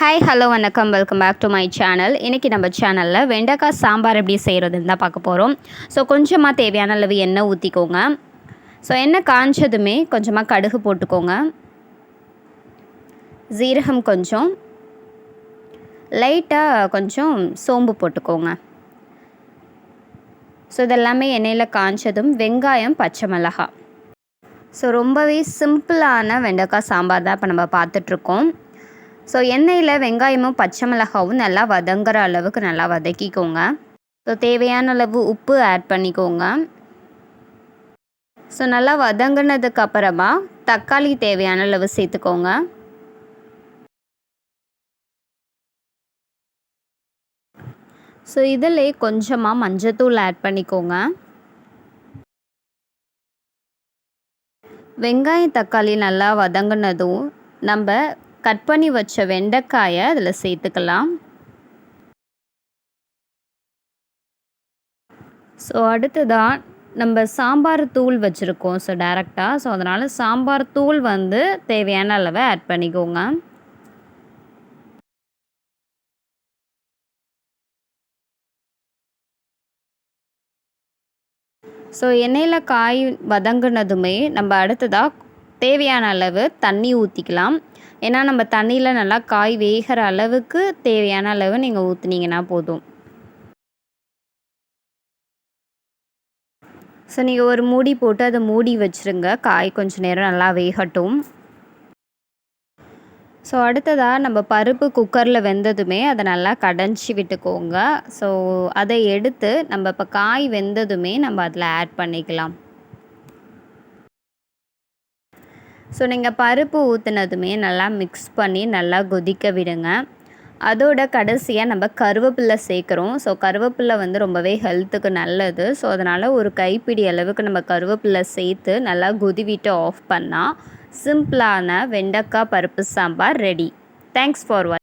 Hi hello வணக்கம் welcome back to my channel. இன்றைக்கி நம்ம சேனலில் வெண்டைக்காய் சாம்பார் எப்படி செய்கிறதுன்னு தான் பார்க்க போகிறோம். ஸோ கொஞ்சமாக தேவையான அளவு எண்ணெய் ஊற்றிக்கோங்க. ஸோ எண்ணெய் காய்ச்சதுமே கொஞ்சமாக கடுகு போட்டுக்கோங்க, ஜீரகம் கொஞ்சம், லைட்டாக கொஞ்சம் சோம்பு போட்டுக்கோங்க. ஸோ இதெல்லாமே எண்ணெயில் காய்ச்சதும் வெங்காயம், பச்சை மிளகாய். ஸோ ரொம்பவே சிம்பிளான வெண்டைக்காய் சாம்பார் தான் இப்போ நம்ம பார்த்துட்ருக்கோம். ஸோ எண்ணெயில் வெங்காயமும் பச்சை மிளகாவும் நல்லா வதங்குற அளவுக்கு நல்லா வதக்கிக்கோங்க. ஸோ தேவையான அளவு உப்பு ஆட் பண்ணிக்கோங்க. ஸோ நல்லா வதங்கினதுக்கு அப்புறமா தக்காளி தேவையான அளவு சேர்த்துக்கோங்க. ஸோ இதில் கொஞ்சமாக மஞ்சத்தூள் ஆட் பண்ணிக்கோங்க. வெங்காயம் தக்காளி நல்லா வதங்கினதும் நம்ம கட் பண்ணி வச்ச வெண்டைக்காயை அதில் சேர்த்துக்கலாம். ஸோ அடுத்ததாக நம்ம சாம்பார் தூள் வச்சுருக்கோம். ஸோ டேரெக்டாக அதனால் சாம்பார் தூள் தேவையான அளவை ஆட் பண்ணிக்கோங்க. ஸோ எண்ணெயில் காய் வதங்கினதுமே நம்ம அடுத்ததாக தேவையான அளவு தண்ணி ஊற்றிக்கலாம். ஏன்னா நம்ம தண்ணியில் நல்லா காய் வேகிற அளவுக்கு தேவையான அளவு நீங்கள் ஊற்றுனீங்கன்னா போதும். ஸோ நீங்கள் ஒரு மூடி போட்டு அதை மூடி வச்சுருங்க, காய் கொஞ்சம் நேரம் நல்லா வேகட்டும். ஸோ அடுத்ததாக நம்ம பருப்பு குக்கரில் வெந்ததுமே அதை நல்லா கடைஞ்சி விட்டுக்கோங்க. ஸோ அதை எடுத்து நம்ம இப்போ காய் வெந்ததுமே நம்ம அதில் ஆட் பண்ணிக்கலாம். ஸோ நீங்கள் பருப்பு ஊற்றுனதுமே நல்லா மிக்ஸ் பண்ணி நல்லா கொதிக்க விடுங்க. அதோட கடைசியாக நம்ம கருவேப்பிலை சேர்க்குறோம். ஸோ கருவேப்பிலை ரொம்பவே ஹெல்த்துக்கு நல்லது. ஸோ அதனால் ஒரு கைப்பிடி அளவுக்கு நம்ம கருவேப்பிலை சேர்த்து நல்லா கொதிவிட்டு ஆஃப் பண்ணால் சிம்பிளான வெண்டைக்காய் பருப்பு சாம்பார் ரெடி. தேங்க்ஸ் ஃபார் வாட்சிங்.